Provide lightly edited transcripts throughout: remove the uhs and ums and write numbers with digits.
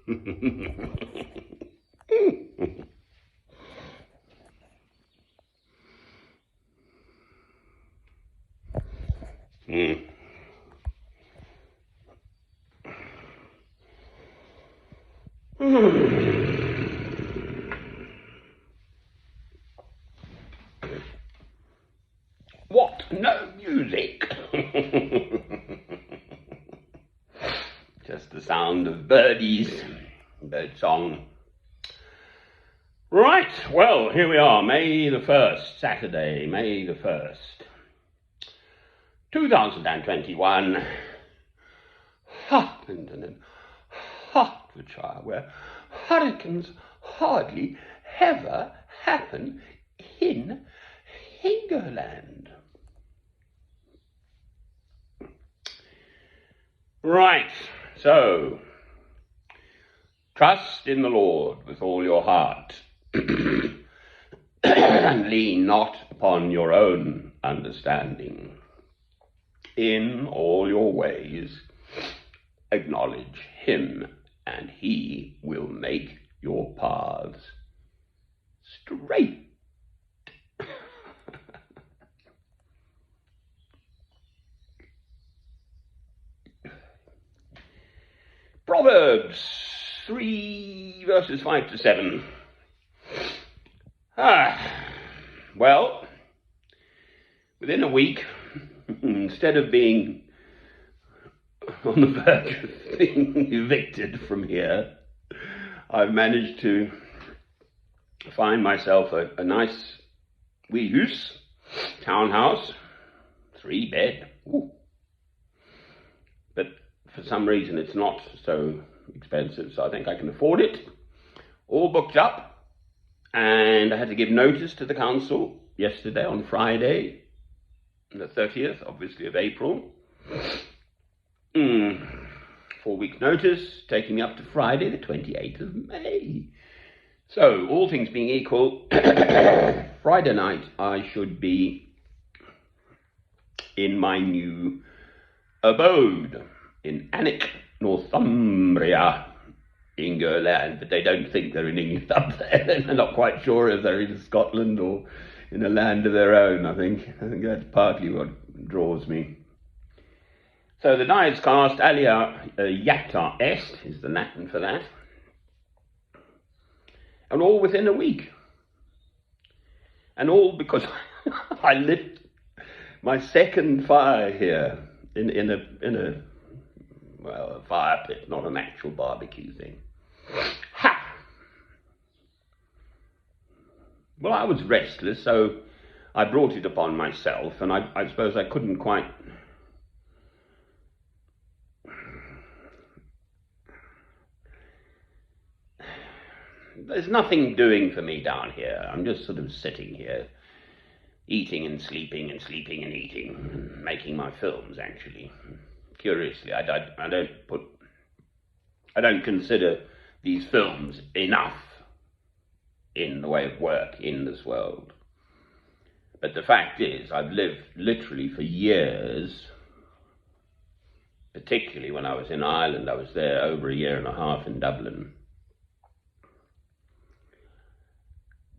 What? No music? Just the sound of birdies, bird song. Right, well, here we are, May the 1st, Saturday, May the 1st, 2021, in Hertfordshire, where hurricanes hardly ever happen in England. Right, so, trust in the Lord with all your heart, and lean not upon your own understanding. In all your ways acknowledge him, and he will make your paths straight. Proverbs 3 verses 5 to 7. Well, within a week, instead of being on the verge of being evicted from here, I've managed to find myself a nice wee-house, townhouse, 3-bed. Ooh. But for some reason it's not so expensive, so I think I can afford it. All booked up. And I had to give notice to the council yesterday on Friday, the 30th, obviously, of April. 4 weeks notice, taking me up to Friday, the 28th of May. So, all things being equal, Friday night I should be in my new abode in Alnwick, Northumbria. England, but they don't think they're in England up there. They're not quite sure if they're in Scotland or in a land of their own, I think. I think that's partly what draws me. So the die is cast, alia iacta est, is the Latin for that. And all within a week. And all because I lit my second fire here in a fire pit, not an actual barbecue thing. Ha! Well, I was restless, so I brought it upon myself, and I suppose I couldn't quite there's nothing doing for me down here. I'm just sort of sitting here, eating and sleeping and sleeping and eating, and making my films, actually. Curiously, I don't consider these films enough in the way of work in this world. But the fact is, I've lived literally for years, particularly when I was in Ireland. I was there over a year and a half in Dublin.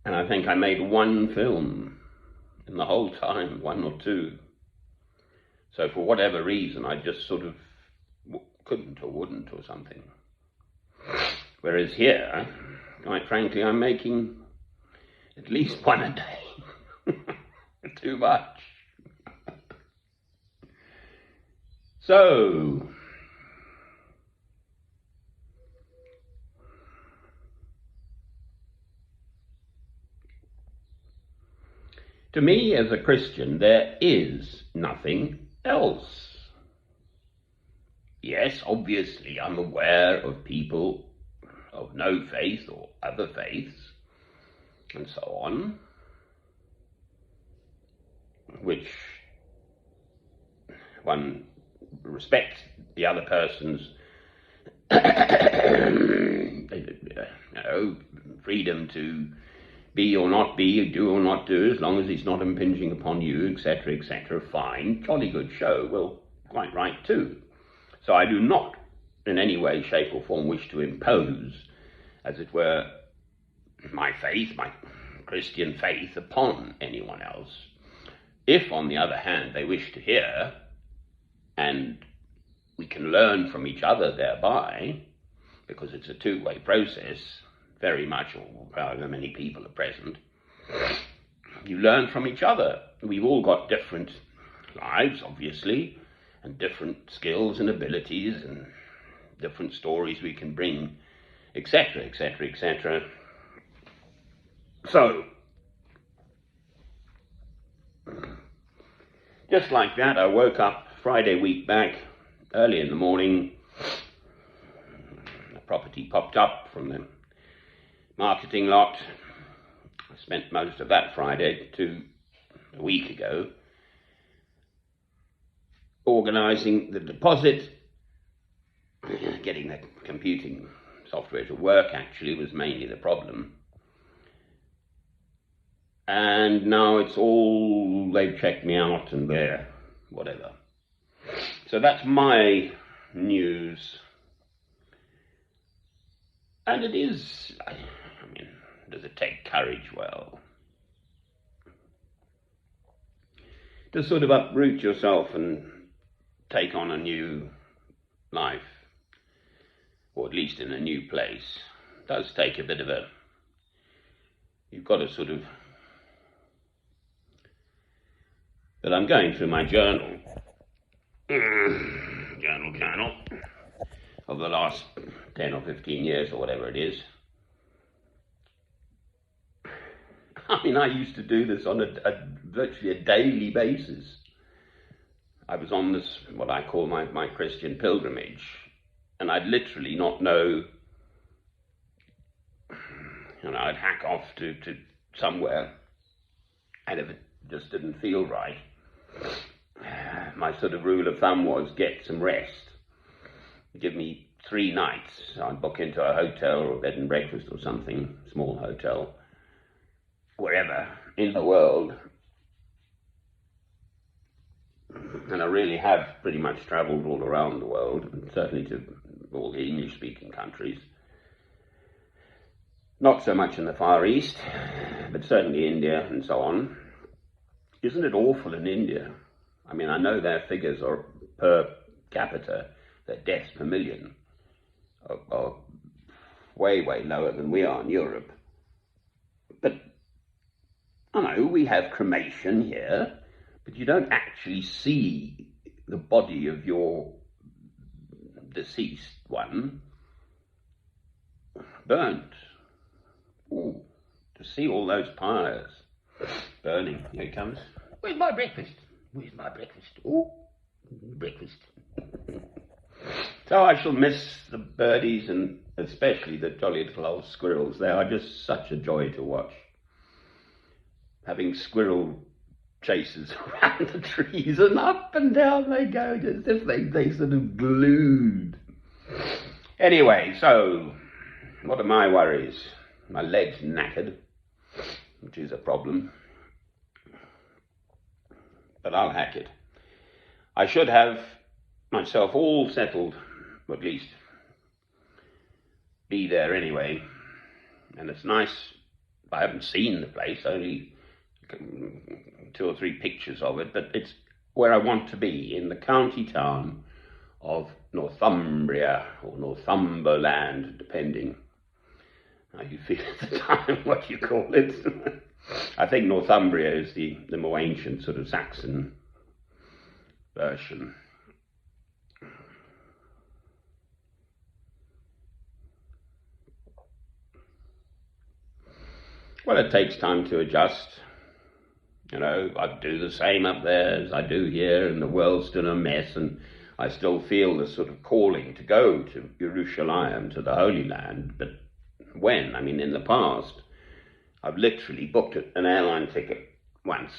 And I think I made one film in the whole time, one or two. So for whatever reason, I just sort of couldn't or wouldn't or something. Whereas here, quite frankly, I'm making at least one a day. Too much. So, to me as a Christian, there is nothing else. Yes, obviously, I'm aware of people of no faith or other faiths, and so on, which one respects the other person's freedom to be or not be, do or not do, as long as it's not impinging upon you, etc., fine, jolly good show, well, quite right too. So I do not in any way, shape or form wish to impose, as it were, my faith, my Christian faith upon anyone else. If, on the other hand, they wish to hear, and we can learn from each other thereby, because it's a two-way process, very much, or however many people are present, you learn from each other. We've all got different lives, obviously, and different skills and abilities, and different stories we can bring, etc., etc., etc. So, just like that, I woke up Friday week back, early in the morning. The property popped up from the marketing lot. I spent most of that Friday to a week ago organising the deposit. Getting the computing software to work actually was mainly the problem. And now it's all, they've checked me out and there, whatever. So that's my news. And it is, I mean, does it take courage? Well, to sort of uproot yourself and take on a new life, or at least in a new place, does take a bit of a, you've got to sort of, but I'm going through my journal of the last 10 or 15 years or whatever it is. I mean, I used to do this on virtually a daily basis. I was on this, what I call my Christian pilgrimage, and I'd literally not know, I'd hack off to somewhere, and if it just didn't feel right, my sort of rule of thumb was get some rest. Give me 3 nights. I'd book into a hotel or a bed and breakfast or something, small hotel, wherever in the world. And I really have pretty much travelled all around the world, and certainly to all the English-speaking countries. Not so much in the Far East, but certainly India and so on. Isn't it awful in India? I mean, I know their figures are per capita, their deaths per million are way, way lower than we are in Europe. But, I know, we have cremation here, but you don't actually see the body of your deceased one burnt. Ooh, to see all those pyres burning. Here he comes. Where's my breakfast? Where's my breakfast? Ooh, breakfast. So I shall miss the birdies, and especially the jolly little old squirrels. They are just such a joy to watch. Having squirrel chases around the trees, and up and down they go, as if they sort of glued. Anyway, so what are my worries? My leg's knackered, which is a problem, but I'll hack it. I should have myself all settled, or at least be there anyway, and it's nice. I haven't seen the place, only 2 or 3 pictures of it, but it's where I want to be, in the county town of Northumbria, or Northumberland, depending how you feel at the time, what you call it. I think Northumbria is the more ancient sort of Saxon version. Well, it takes time to adjust. I do the same up there as I do here, and the world's still a mess, and I still feel the sort of calling to go to Jerusalem, to the Holy Land. But when? I mean, in the past, I've literally booked an airline ticket once,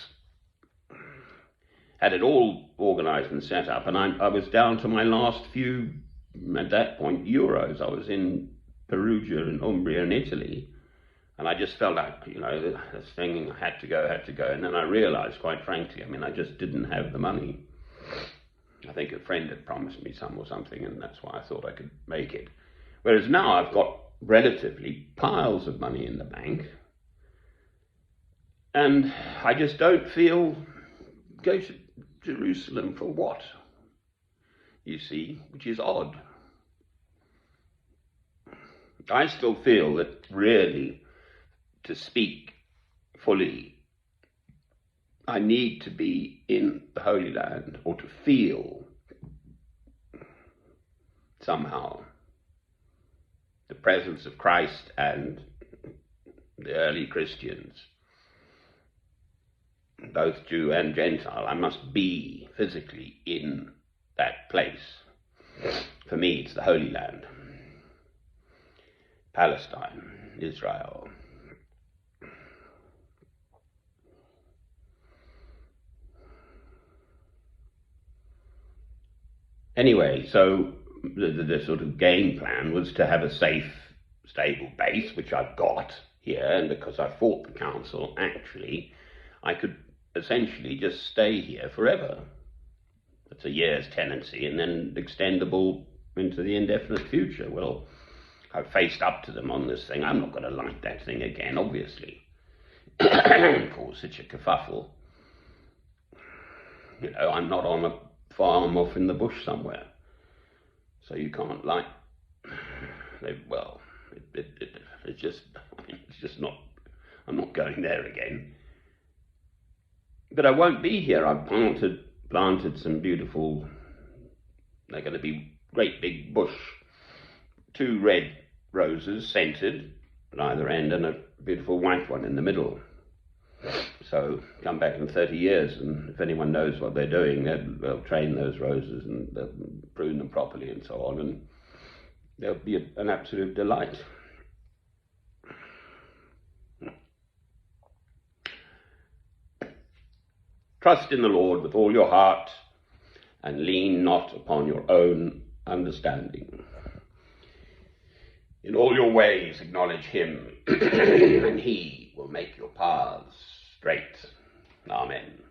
had it all organised and set up, and I was down to my last few, at that point, euros. I was in Perugia and Umbria in Italy, and I just felt like, this thing had to go. And then I realised, quite frankly, I just didn't have the money. I think a friend had promised me some or something, and that's why I thought I could make it. Whereas now I've got relatively piles of money in the bank, and I just don't feel go to Jerusalem for what, you see, which is odd. I still feel that really, to speak fully, I need to be in the Holy Land, or to feel somehow the presence of Christ and the early Christians, both Jew and Gentile. I must be physically in that place. For me, it's the Holy Land. Palestine, Israel. Anyway, so the sort of game plan was to have a safe, stable base, which I've got here, and because I fought the council, actually, I could essentially just stay here forever. It's a year's tenancy and then extendable into the indefinite future. Well, I've faced up to them on this thing. I'm not going to like that thing again, obviously. Cause such a kerfuffle. You know, I'm not on a farm off in the bush somewhere, so you can't like. It's just not. I'm not going there again. But I won't be here. I've planted some beautiful. They're going to be great big bush. 2 red roses, scented, at either end, and a beautiful white one in the middle. So come back in 30 years, and if anyone knows what they're doing, they'll train those roses and they'll prune them properly and so on, and they'll be an absolute delight. Trust in the Lord with all your heart, and lean not upon your own understanding. In all your ways acknowledge him, and he will make your paths straight. Amen.